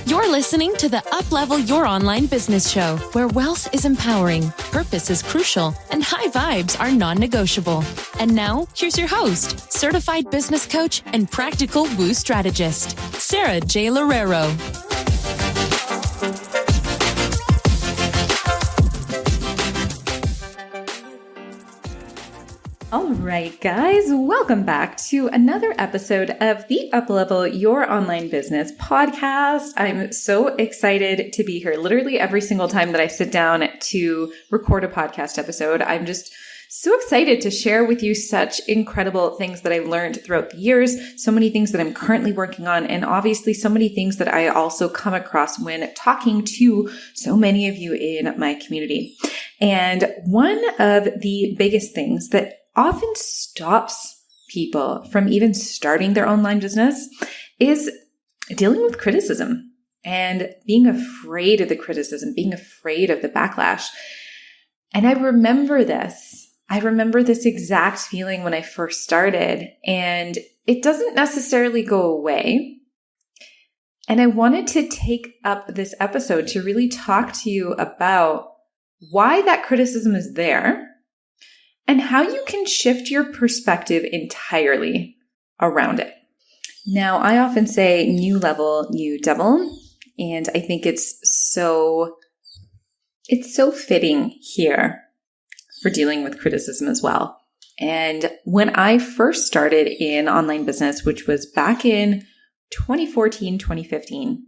You're listening to the Uplevel Your Online Business Show, where wealth is empowering, purpose is crucial, and high vibes are non-negotiable. And now, here's your host, certified business coach and practical woo strategist, Sara J Loureiro. All right, guys, welcome back to another episode of the Uplevel Your Online Business podcast. I'm so excited to be here. Literally every single time that I sit down to record a podcast episode, I'm just so excited to share with you such incredible things that I've learned throughout the years, so many things that I'm currently working on, and obviously so many things that I also come across when talking to so many of you in my community. And one of the biggest things that often stops people from even starting their online business is dealing with criticism and being afraid of the criticism, being afraid of the backlash. And I remember this exact feeling when I first started, and it doesn't necessarily go away. And I wanted to take up this episode to really talk to you about why that criticism is there and how you can shift your perspective entirely around it. Now, I often say new level, new devil, and I think it's so fitting here for dealing with criticism as well. And when I first started in online business, which was back in 2014, 2015,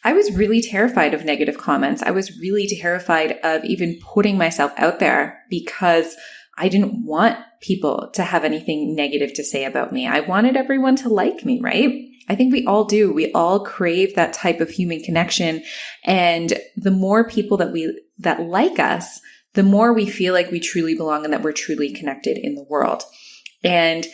I was really terrified of negative comments. I was really terrified of even putting myself out there because I didn't want people to have anything negative to say about me. I wanted everyone to like me, right? I think we all do. We all crave that type of human connection. And the more people that like us, the more we feel like we truly belong and that we're truly connected in the world. And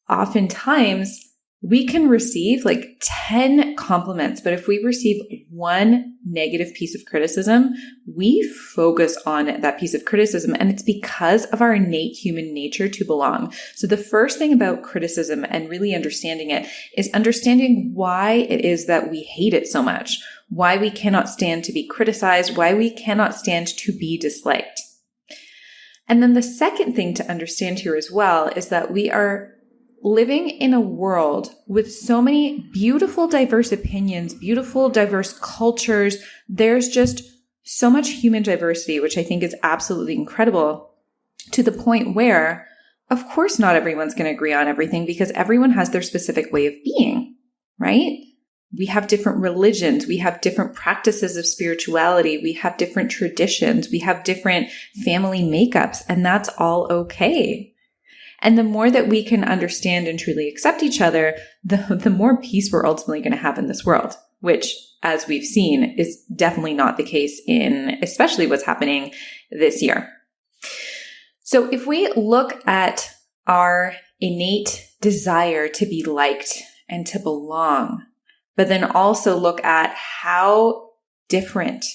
oftentimes we can receive like 10 compliments, but if we receive one negative piece of criticism, we focus on that piece of criticism, and it's because of our innate human nature to belong. So the first thing about criticism and really understanding it is understanding why it is that we hate it so much, why we cannot stand to be criticized, why we cannot stand to be disliked. And then the second thing to understand here as well is that we are living in a world with so many beautiful, diverse opinions, beautiful, diverse cultures. There's just so much human diversity, which I think is absolutely incredible, to the point where, of course, not everyone's going to agree on everything because everyone has their specific way of being, right? We have different religions. We have different practices of spirituality. We have different traditions. We have different family makeups, and that's all okay. And the more that we can understand and truly accept each other, the more peace we're ultimately going to have in this world, which, as we've seen, is definitely not the case in especially what's happening this year. So if we look at our innate desire to be liked and to belong, but then also look at how different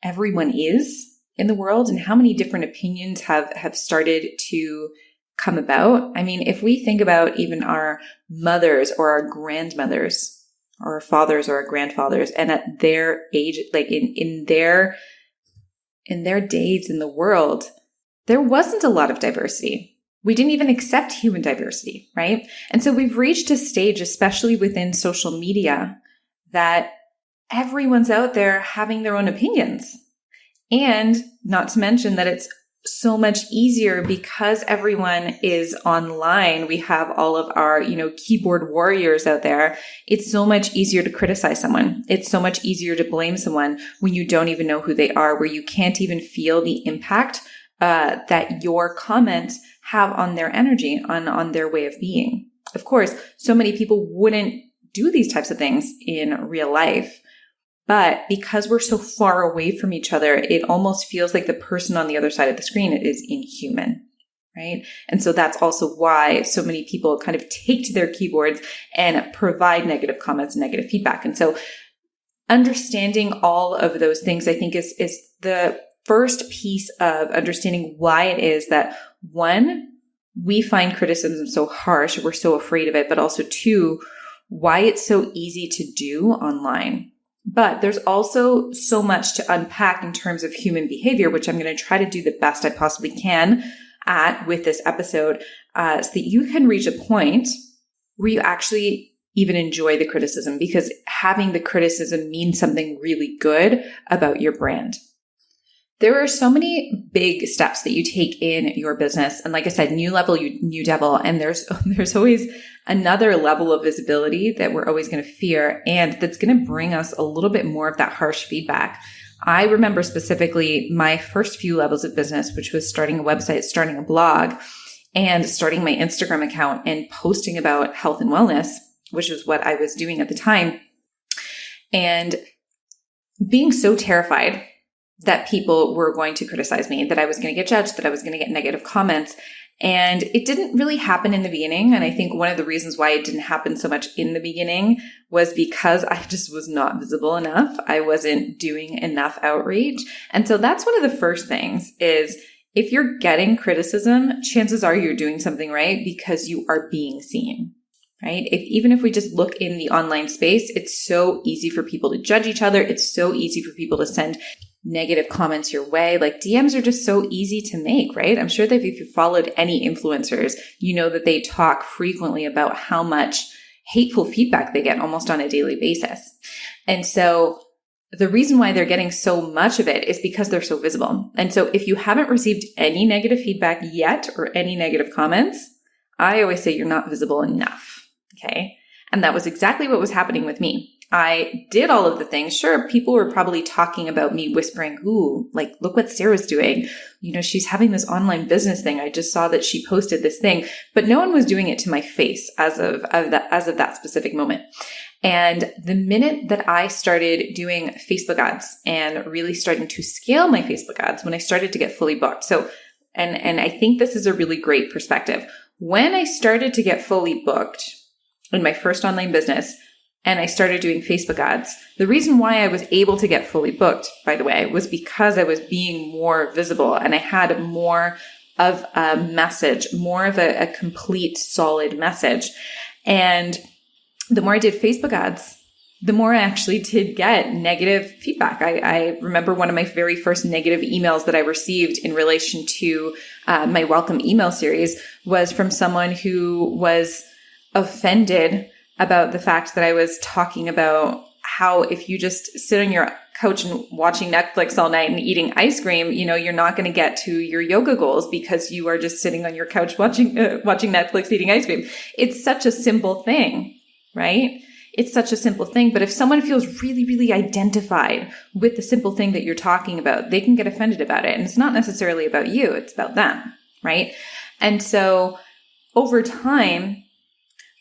everyone is in the world and how many different opinions have started to come about. I mean, if we think about even our mothers or our grandmothers or our fathers or our grandfathers, and at their age, like in their days in the world, there wasn't a lot of diversity. We didn't even accept human diversity, right? And so we've reached a stage, especially within social media, that everyone's out there having their own opinions. And not to mention that it's so much easier because everyone is online. We have all of our, keyboard warriors out there. It's so much easier to criticize someone. It's so much easier to blame someone when you don't even know who they are, where you can't even feel the impact that your comments have on their energy, on their way of being. Of course, so many people wouldn't do these types of things in real life. But because we're so far away from each other, it almost feels like the person on the other side of the screen is inhuman, right? And so that's also why so many people kind of take to their keyboards and provide negative comments and negative feedback. And so understanding all of those things, I think, is the first piece of understanding why it is that, one, we find criticism so harsh, we're so afraid of it, but also two, why it's so easy to do online. But there's also so much to unpack in terms of human behavior, which I'm going to try to do the best I possibly can at with this episode, so that you can reach a point where you actually even enjoy the criticism, because having the criticism means something really good about your brand. There are so many big steps that you take in your business. And like I said, new level, new devil. And there's always another level of visibility that we're always going to fear. And that's going to bring us a little bit more of that harsh feedback. I remember specifically my first few levels of business, which was starting a website, starting a blog, and starting my Instagram account and posting about health and wellness, which is what I was doing at the time. And being so terrified that people were going to criticize me, that I was going to get judged, that I was going to get negative comments. And it didn't really happen in the beginning. And I think one of the reasons why it didn't happen so much in the beginning was because I just was not visible enough. I wasn't doing enough outreach. And so that's one of the first things is if you're getting criticism, chances are you're doing something right because you are being seen. Right? Even if we just look in the online space, it's so easy for people to judge each other. It's so easy for people to send negative comments your way. Like DMs are just so easy to make, right? I'm sure that if you followed any influencers, you know that they talk frequently about how much hateful feedback they get almost on a daily basis. And so the reason why they're getting so much of it is because they're so visible. And so if you haven't received any negative feedback yet or any negative comments, I always say you're not visible enough. Okay. And that was exactly what was happening with me. I did all of the things. Sure, people were probably talking about me, whispering, ooh, like, look what Sarah's doing. You know, she's having this online business thing. I just saw that she posted this thing, but no one was doing it to my face as of that specific moment. And the minute that I started doing Facebook ads and really starting to scale my Facebook ads, when I started to get fully booked. So, and I think this is a really great perspective. When I started to get fully booked in my first online business, and I started doing Facebook ads, the reason why I was able to get fully booked, by the way, was because I was being more visible and I had more of a message, more of a complete solid message. And the more I did Facebook ads, the more I actually did get negative feedback. I remember one of my very first negative emails that I received in relation to my welcome email series was from someone who was offended about the fact that I was talking about how if you just sit on your couch and watching Netflix all night and eating ice cream, you know, you're not going to get to your yoga goals because you are just sitting on your couch watching Netflix, eating ice cream. It's such a simple thing, right? It's such a simple thing. But if someone feels really, really identified with the simple thing that you're talking about, they can get offended about it. And it's not necessarily about you. It's about them, right? And so over time,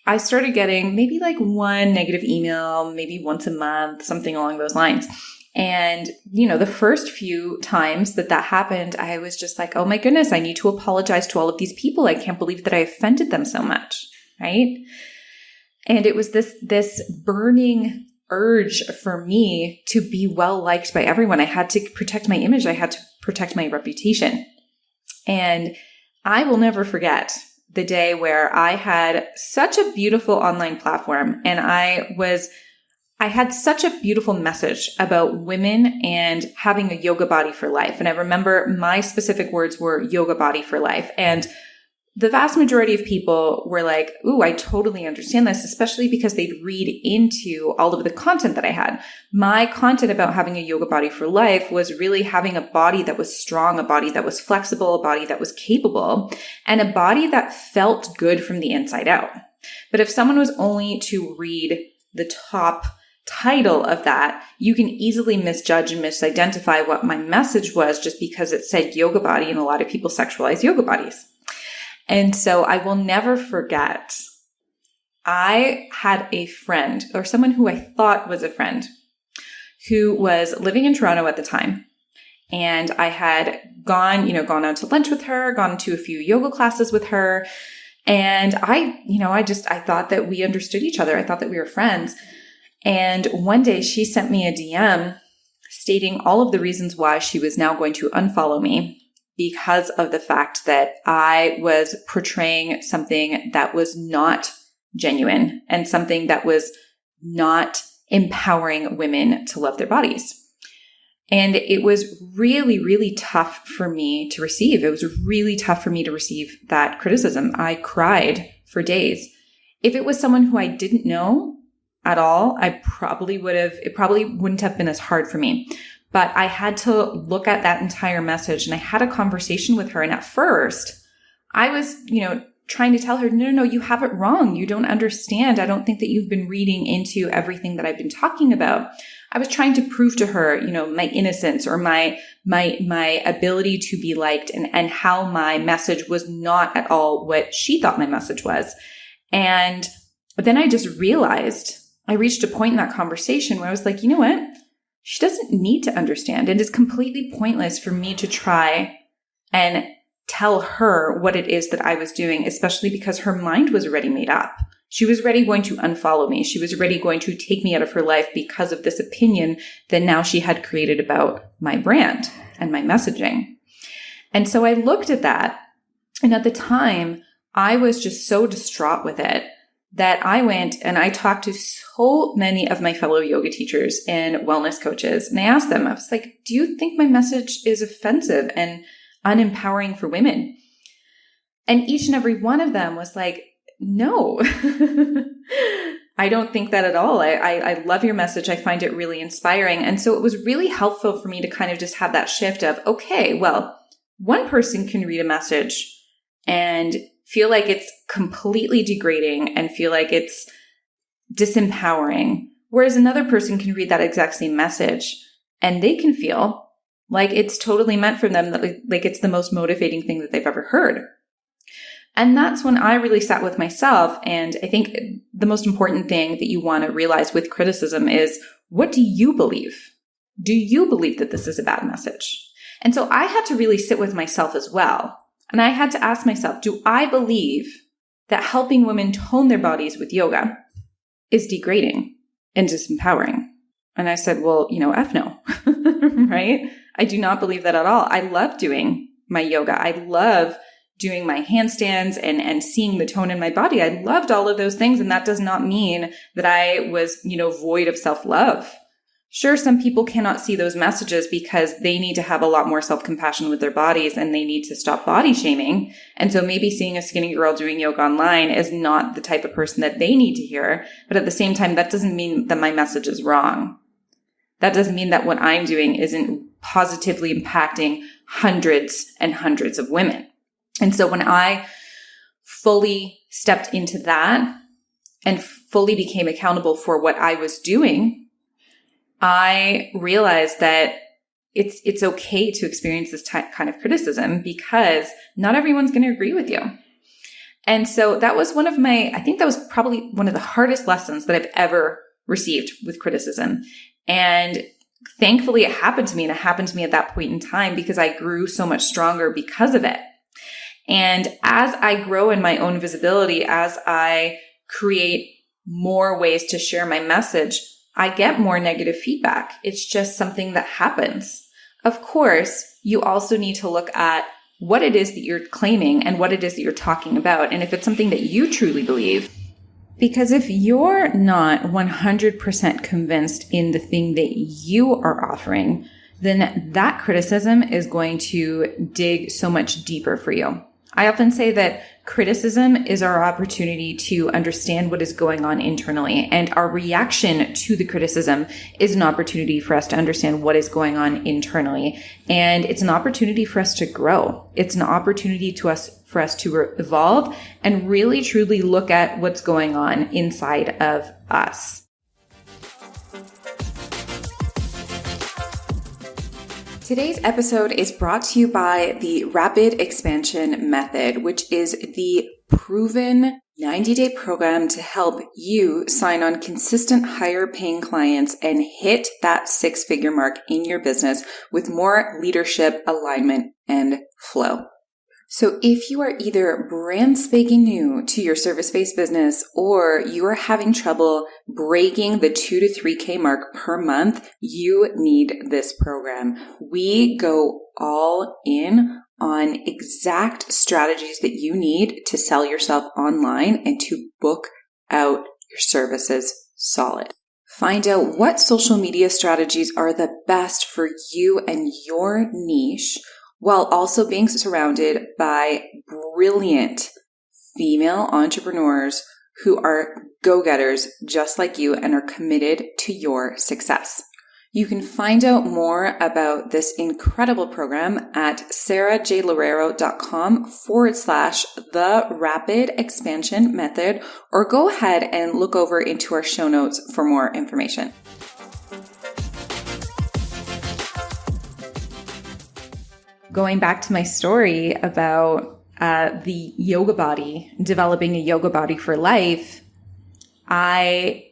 I started getting maybe like one negative email, maybe once a month, something along those lines. And, you know, the first few times that happened, I was just like, oh my goodness, I need to apologize to all of these people. I can't believe that I offended them so much, right? And it was this burning urge for me to be well liked by everyone. I had to protect my image. I had to protect my reputation. And I will never forget the day where I had such a beautiful online platform and I had such a beautiful message about women and having a yoga body for life. And I remember my specific words were yoga body for life. And the vast majority of people were like, ooh, I totally understand this, especially because they'd read into all of the content that I had. My content about having a yoga body for life was really having a body that was strong, a body that was flexible, a body that was capable, and a body that felt good from the inside out. But if someone was only to read the top title of that, you can easily misjudge and misidentify what my message was just because it said yoga body, and a lot of people sexualize yoga bodies. And so I will never forget, I had a friend or someone who I thought was a friend who was living in Toronto at the time. And I had gone out to lunch with her, gone to a few yoga classes with her. And I thought that we understood each other. I thought that we were friends. And one day she sent me a DM stating all of the reasons why she was now going to unfollow me, because of the fact that I was portraying something that was not genuine and something that was not empowering women to love their bodies. And it was really, really tough for me to receive. It was really tough for me to receive that criticism. I cried for days. If it was someone who I didn't know at all, it probably wouldn't have been as hard for me. But I had to look at that entire message, and I had a conversation with her. And at first I was, trying to tell her, no, you have it wrong. You don't understand. I don't think that you've been reading into everything that I've been talking about. I was trying to prove to her, my innocence or my ability to be liked, and how my message was not at all what she thought my message was. And then I just realized, I reached a point in that conversation where I was like, you know what? She doesn't need to understand. It is completely pointless for me to try and tell her what it is that I was doing, especially because her mind was already made up. She was already going to unfollow me. She was already going to take me out of her life because of this opinion that now she had created about my brand and my messaging. And so I looked at that. And at the time, I was just so distraught with it that I went and I talked to so many of my fellow yoga teachers and wellness coaches. And I asked them, I was like, do you think my message is offensive and unempowering for women? And each and every one of them was like, no, I don't think that at all. I love your message. I find it really inspiring. And so it was really helpful for me to kind of just have that shift of, okay, well, one person can read a message and feel like it's completely degrading and feel like it's disempowering, whereas another person can read that exact same message and they can feel like it's totally meant for them, that like it's the most motivating thing that they've ever heard. And that's when I really sat with myself. And I think the most important thing that you want to realize with criticism is, what do you believe? Do you believe that this is a bad message? And so I had to really sit with myself as well. And I had to ask myself, do I believe that helping women tone their bodies with yoga is degrading and disempowering? And I said, well, F no, right? I do not believe that at all. I love doing my yoga. I love doing my handstands and seeing the tone in my body. I loved all of those things. And that does not mean that I was, void of self-love. Sure, some people cannot see those messages because they need to have a lot more self-compassion with their bodies and they need to stop body shaming. And so maybe seeing a skinny girl doing yoga online is not the type of person that they need to hear. But at the same time, that doesn't mean that my message is wrong. That doesn't mean that what I'm doing isn't positively impacting hundreds and hundreds of women. And so when I fully stepped into that and fully became accountable for what I was doing, I realized that it's okay to experience this kind of criticism because not everyone's going to agree with you. And so that was I think that was probably one of the hardest lessons that I've ever received with criticism. And thankfully it happened to me, and it happened to me at that point in time because I grew so much stronger because of it. And as I grow in my own visibility, as I create more ways to share my message, I get more negative feedback. It's just something that happens. Of course, you also need to look at what it is that you're claiming and what it is that you're talking about. And if it's something that you truly believe, because if you're not 100% convinced in the thing that you are offering, then that criticism is going to dig so much deeper for you. I often say that criticism is our opportunity to understand what is going on internally, and our reaction to the criticism is an opportunity for us to understand what is going on internally. And it's an opportunity for us to grow. It's an opportunity for us to evolve and really truly look at what's going on inside of us. Today's episode is brought to you by the Rapid Expansion Method, which is the proven 90-day program to help you sign on consistent higher paying clients and hit that six-figure mark in your business with more leadership, alignment, and flow. So if you are either brand spanking new to your service-based business or you are having trouble breaking the 2 to 3K mark per month, you need this program. We go all in on exact strategies that you need to sell yourself online and to book out your services solid. Find out what social media strategies are the best for you and your niche, while also being surrounded by brilliant female entrepreneurs who are go-getters just like you and are committed to your success. You can find out more about this incredible program at sarajloureiro.com/the rapid expansion method, or go ahead and look over into our show notes for more information. Going back to my story about the yoga body, developing a yoga body for life, I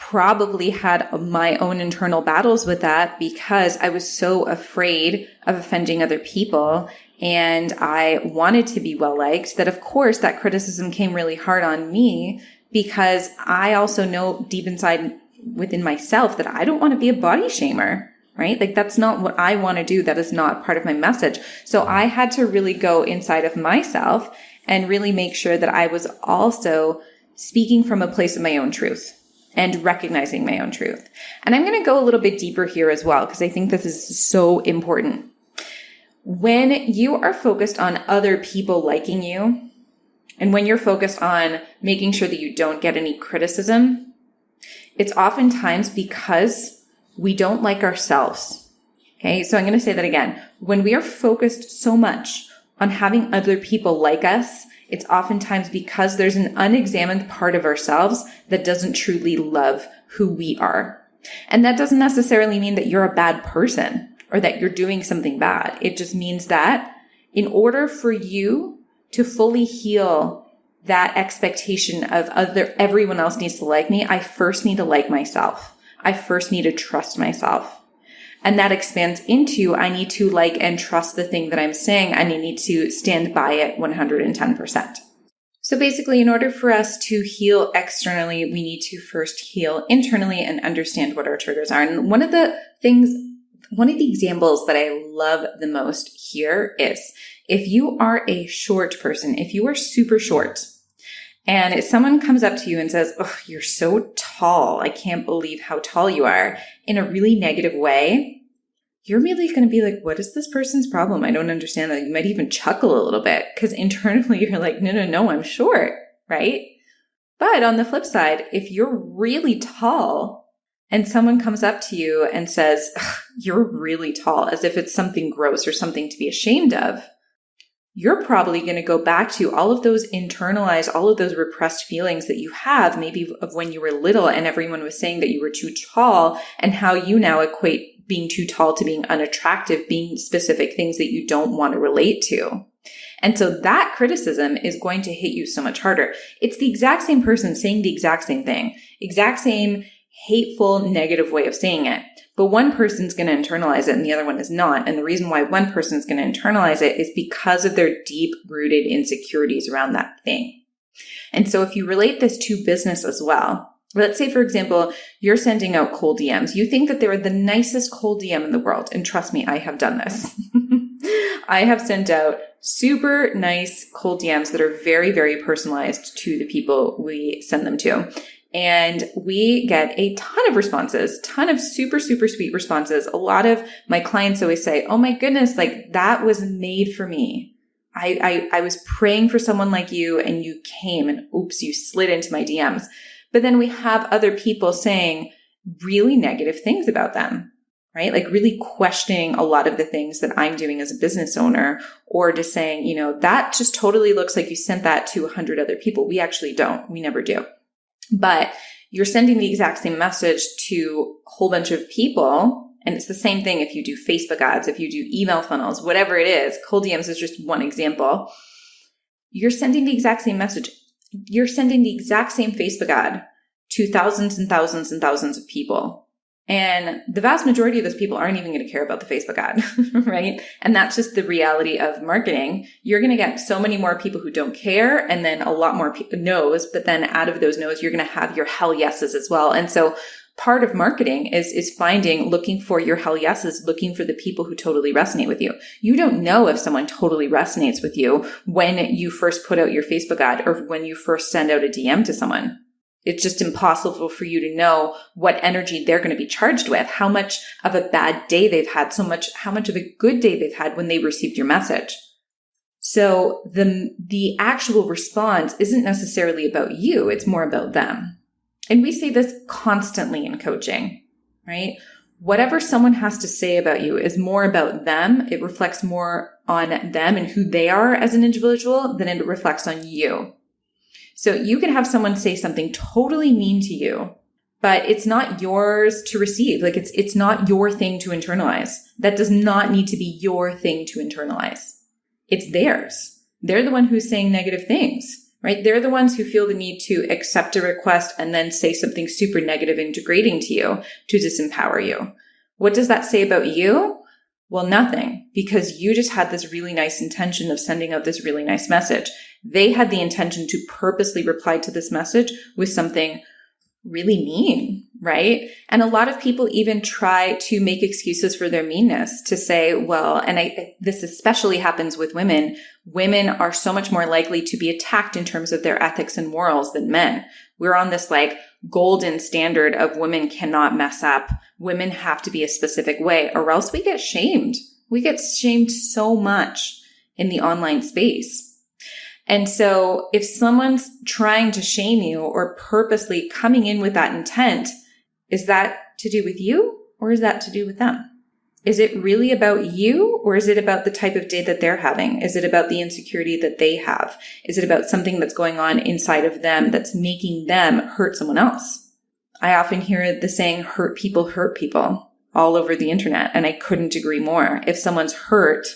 probably had my own internal battles with that because I was so afraid of offending other people and I wanted to be well liked that, of course, that criticism came really hard on me because I also know deep inside within myself that I don't want to be a body shamer, right? Like that's not what I want to do. That is not part of my message. So I had to really go inside of myself and really make sure that I was also speaking from a place of my own truth and recognizing my own truth. And I'm going to go a little bit deeper here as well, because I think this is so important. When you are focused on other people liking you, and when you're focused on making sure that you don't get any criticism, it's oftentimes because we don't like ourselves. Okay, so I'm going to say that again. When we are focused so much on having other people like us, it's oftentimes because there's an unexamined part of ourselves that doesn't truly love who we are. And that doesn't necessarily mean that you're a bad person or that you're doing something bad. It just means that in order for you to fully heal that expectation of everyone else needs to like me, I first need to like myself. I first need to trust myself. And that expands into, I need to like and trust the thing that I'm saying, and I need to stand by it 110%. So basically, in order for us to heal externally, we need to first heal internally and understand what our triggers are. And one of the examples that I love the most here is if you are a short person, if you are super short, and if someone comes up to you and says, "Oh, you're so tall. I can't believe how tall you are," in a really negative way, you're really going to be like, what is this person's problem? I don't understand that. You might even chuckle a little bit because internally you're like, no, I'm short, right? But on the flip side, if you're really tall and someone comes up to you and says, "You're really tall," as if it's something gross or something to be ashamed of, you're probably going to go back to all of those internalized, all of those repressed feelings that you have maybe of when you were little and everyone was saying that you were too tall, and how you now equate being too tall to being unattractive, being specific things that you don't want to relate to. And so that criticism is going to hit you so much harder. It's the exact same person saying the exact same thing, exact same hateful, negative way of saying it. But one person's going to internalize it and the other one is not. And the reason why one person's going to internalize it is because of their deep-rooted insecurities around that thing. And so if you relate this to business as well, let's say, for example, you're sending out cold DMs. You think that they were the nicest cold DM in the world. And trust me, I have done this. I have sent out super nice cold DMs that are very, very personalized to the people we send them to. And we get a ton of responses, ton of super, super sweet responses. A lot of my clients always say, "Oh my goodness, like that was made for me. I was praying for someone like you and you came and oops, you slid into my DMs." But then we have other people saying really negative things about them, right? Like really questioning a lot of the things that I'm doing as a business owner, or just saying, that just totally looks like you sent that to 100 other people. We actually don't. We never do. But you're sending the exact same message to a whole bunch of people. And it's the same thing if you do Facebook ads, if you do email funnels, whatever it is. Cold DMs is just one example. You're sending the exact same message. You're sending the exact same Facebook ad to thousands and thousands and thousands of people. And the vast majority of those people aren't even going to care about the Facebook ad, right? And that's just the reality of marketing. You're going to get so many more people who don't care, and then a lot more no's, but then out of those no's, you're going to have your hell yeses as well. And so part of marketing is looking for your hell yeses, looking for the people who totally resonate with you. You don't know if someone totally resonates with you when you first put out your Facebook ad or when you first send out a DM to someone. It's just impossible for you to know what energy they're going to be charged with, how much of a bad day they've had, how much of a good day they've had when they received your message. So the actual response isn't necessarily about you. It's more about them. And we say this constantly in coaching, right? Whatever someone has to say about you is more about them. It reflects more on them and who they are as an individual than it reflects on you. So you can have someone say something totally mean to you, but it's not yours to receive. Like it's not your thing to internalize. That does not need to be your thing to internalize. It's theirs. They're the one who's saying negative things, right? They're the ones who feel the need to accept a request and then say something super negative and degrading to you to disempower you. What does that say about you? Well, nothing, because you just had this really nice intention of sending out this really nice message. They had the intention to purposely reply to this message with something really mean, right? And a lot of people even try to make excuses for their meanness to say, well, and this especially happens with women. Women are so much more likely to be attacked in terms of their ethics and morals than men. We're on this like golden standard of women cannot mess up. Women have to be a specific way or else we get shamed. We get shamed so much in the online space. And so if someone's trying to shame you or purposely coming in with that intent, is that to do with you or is that to do with them? Is it really about you or is it about the type of day that they're having? Is it about the insecurity that they have? Is it about something that's going on inside of them that's making them hurt someone else? I often hear the saying, hurt people all over the internet. And I couldn't agree more. If someone's hurt,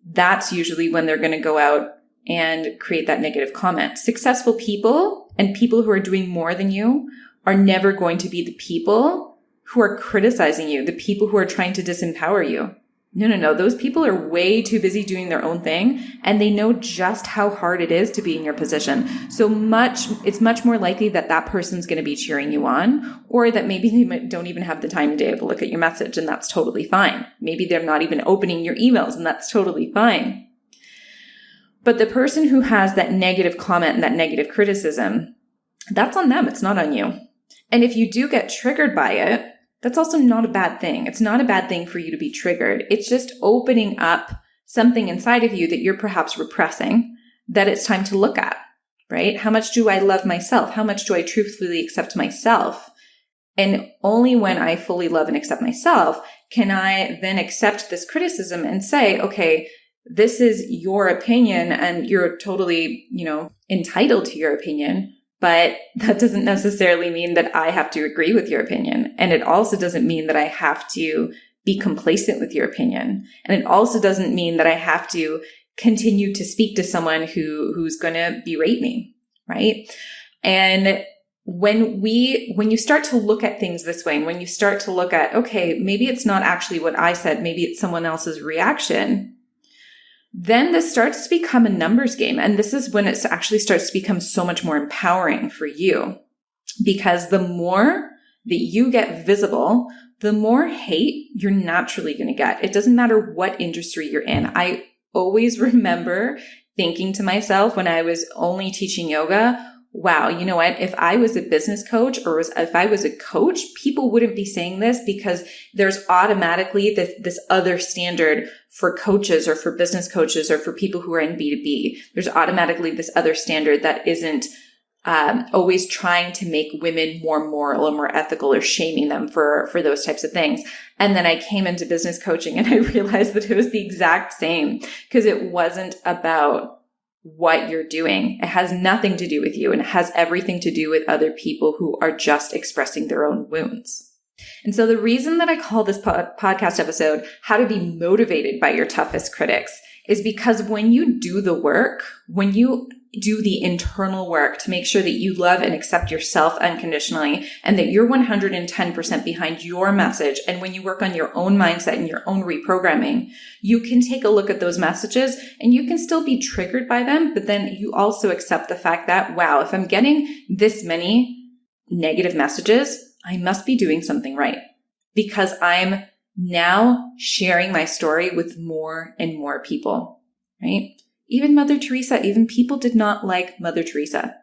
that's usually when they're going to go out and create that negative comment. Successful people and people who are doing more than you are never going to be the people who are criticizing you, the people who are trying to disempower you. No. Those people are way too busy doing their own thing and they know just how hard it is to be in your position. It's much more likely that that person's going to be cheering you on or that maybe they don't even have the time of day to look at your message and that's totally fine. Maybe they're not even opening your emails and that's totally fine. But the person who has that negative comment and that negative criticism, that's on them. It's not on you. And if you do get triggered by it, that's also not a bad thing. It's not a bad thing for you to be triggered. It's just opening up something inside of you that you're perhaps repressing that it's time to look at, right? How much do I love myself? How much do I truthfully accept myself? And only when I fully love and accept myself can I then accept this criticism and say, okay, this is your opinion and you're totally, entitled to your opinion, but that doesn't necessarily mean that I have to agree with your opinion. And it also doesn't mean that I have to be complacent with your opinion. And it also doesn't mean that I have to continue to speak to someone who's going to berate me, right? And when you start to look at things this way, and when you start to look at, okay, maybe it's not actually what I said, maybe it's someone else's reaction, then this starts to become a numbers game. And this is when it actually starts to become so much more empowering for you. Because the more that you get visible, the more hate you're naturally going to get. It doesn't matter what industry you're in. I always remember thinking to myself when I was only teaching yoga, wow, you know what? If I was a business coach or if I was a coach, people wouldn't be saying this because there's automatically this other standard for coaches or for business coaches or for people who are in B2B. There's automatically this other standard that isn't always trying to make women more moral or more ethical or shaming them for those types of things. And then I came into business coaching and I realized that it was the exact same because it wasn't about what you're doing. It has nothing to do with you and it has everything to do with other people who are just expressing their own wounds. And so the reason that I call this podcast episode, How to Be Motivated by Your Toughest Critics, is because when you do the work, when you do the internal work to make sure that you love and accept yourself unconditionally and that you're 110% behind your message, and when you work on your own mindset and your own reprogramming, you can take a look at those messages and you can still be triggered by them, but then you also accept the fact that, wow, if I'm getting this many negative messages, I must be doing something right because I'm now sharing my story with more and more people, right? Even Mother Teresa, even people did not like Mother Teresa.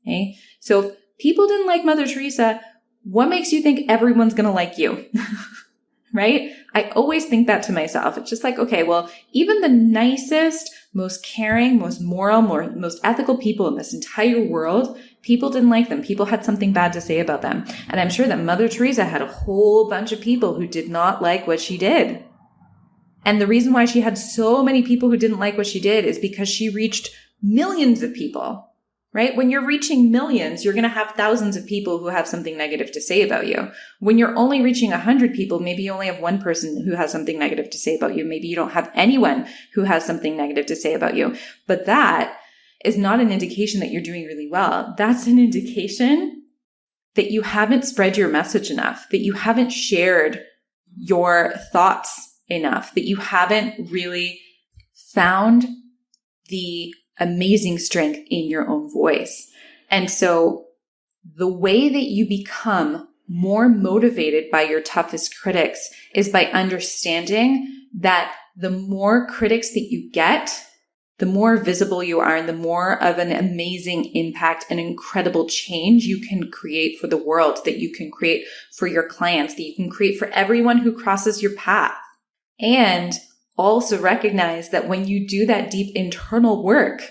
Okay. So if people didn't like Mother Teresa. What makes you think everyone's going to like you? Right? I always think that to myself. It's just like, okay, well, even the nicest, most caring, most moral, most ethical people in this entire world, people didn't like them. People had something bad to say about them. And I'm sure that Mother Teresa had a whole bunch of people who did not like what she did. And the reason why she had so many people who didn't like what she did is because she reached millions of people. Right? When you're reaching millions, you're going to have thousands of people who have something negative to say about you. When you're only reaching 100 people, maybe you only have one person who has something negative to say about you. Maybe you don't have anyone who has something negative to say about you. But that is not an indication that you're doing really well. That's an indication that you haven't spread your message enough, that you haven't shared your thoughts enough, that you haven't really found the amazing strength in your own voice. And so the way that you become more motivated by your toughest critics is by understanding that the more critics that you get, the more visible you are and the more of an amazing impact and incredible change you can create for the world, that you can create for your clients, that you can create for everyone who crosses your path. And also recognize that when you do that deep internal work,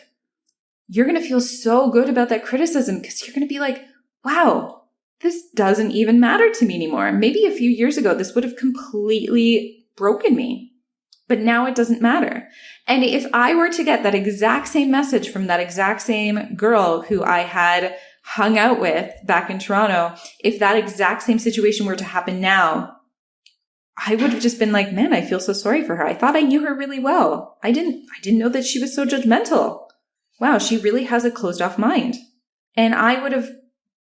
you're going to feel so good about that criticism because you're going to be like, wow, this doesn't even matter to me anymore. Maybe a few years ago, this would have completely broken me, but now it doesn't matter. And if I were to get that exact same message from that exact same girl who I had hung out with back in Toronto, if that exact same situation were to happen now, I would have just been like, man, I feel so sorry for her. I thought I knew her really well. I didn't know that she was so judgmental. Wow, she really has a closed off mind. And I would have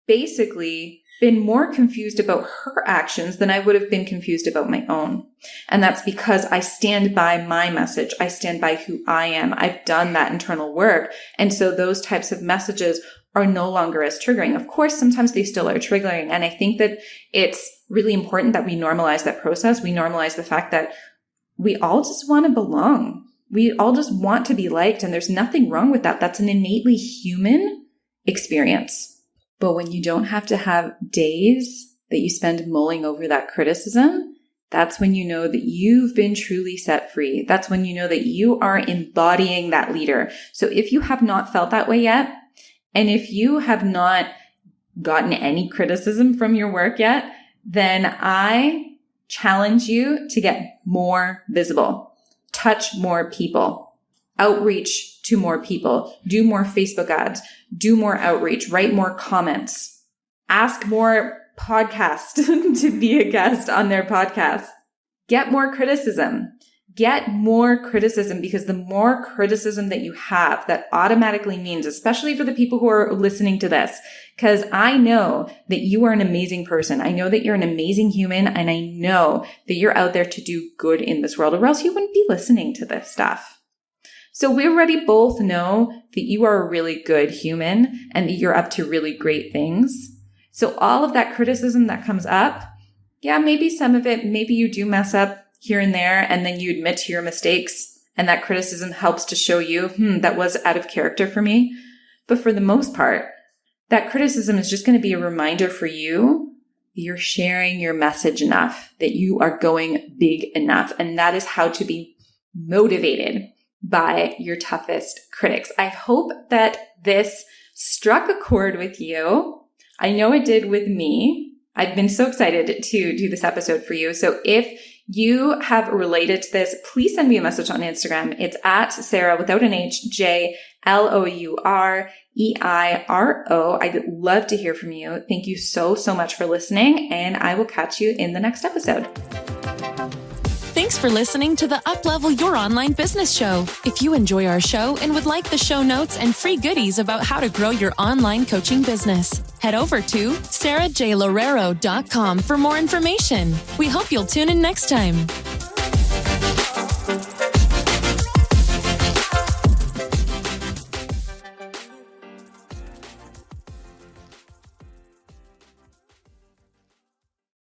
basically been more confused about her actions than I would have been confused about my own. And that's because I stand by my message. I stand by who I am. I've done that internal work. And so those types of messages are no longer as triggering. Of course, sometimes they still are triggering. And I think that it's really important that we normalize that process. We normalize the fact that we all just want to belong. We all just want to be liked, and there's nothing wrong with that. That's an innately human experience. But when you don't have to have days that you spend mulling over that criticism, that's when you know that you've been truly set free. That's when you know that you are embodying that leader. So if you have not felt that way yet, and if you have not gotten any criticism from your work yet, then I challenge you to get more visible. Touch more people, outreach to more people, do more Facebook ads, do more outreach, write more comments, ask more podcasts to be a guest on their podcast, get more criticism. Get more criticism, because the more criticism that you have, that automatically means, especially for the people who are listening to this, because I know that you are an amazing person. I know that you're an amazing human, and I know that you're out there to do good in this world, or else you wouldn't be listening to this stuff. So we already both know that you are a really good human and that you're up to really great things. So all of that criticism that comes up, yeah, maybe some of it, maybe you do mess up here and there, and then you admit to your mistakes, and that criticism helps to show you, that was out of character for me. But for the most part, that criticism is just going to be a reminder for you that you're sharing your message enough, that you are going big enough. And that is how to be motivated by your toughest critics. I hope that this struck a chord with you. I know it did with me. I've been so excited to do this episode for you. So if you have related to this, please send me a message on Instagram. It's at Sara without an H, J Loureiro. I'd love to hear from you. Thank you so much for listening, and I will catch you in the next episode. Thanks for listening to the Uplevel Your Online Business Show. If you enjoy our show and would like the show notes and free goodies about how to grow your online coaching business, head over to sarajloureiro.com for more information. We hope you'll tune in next time.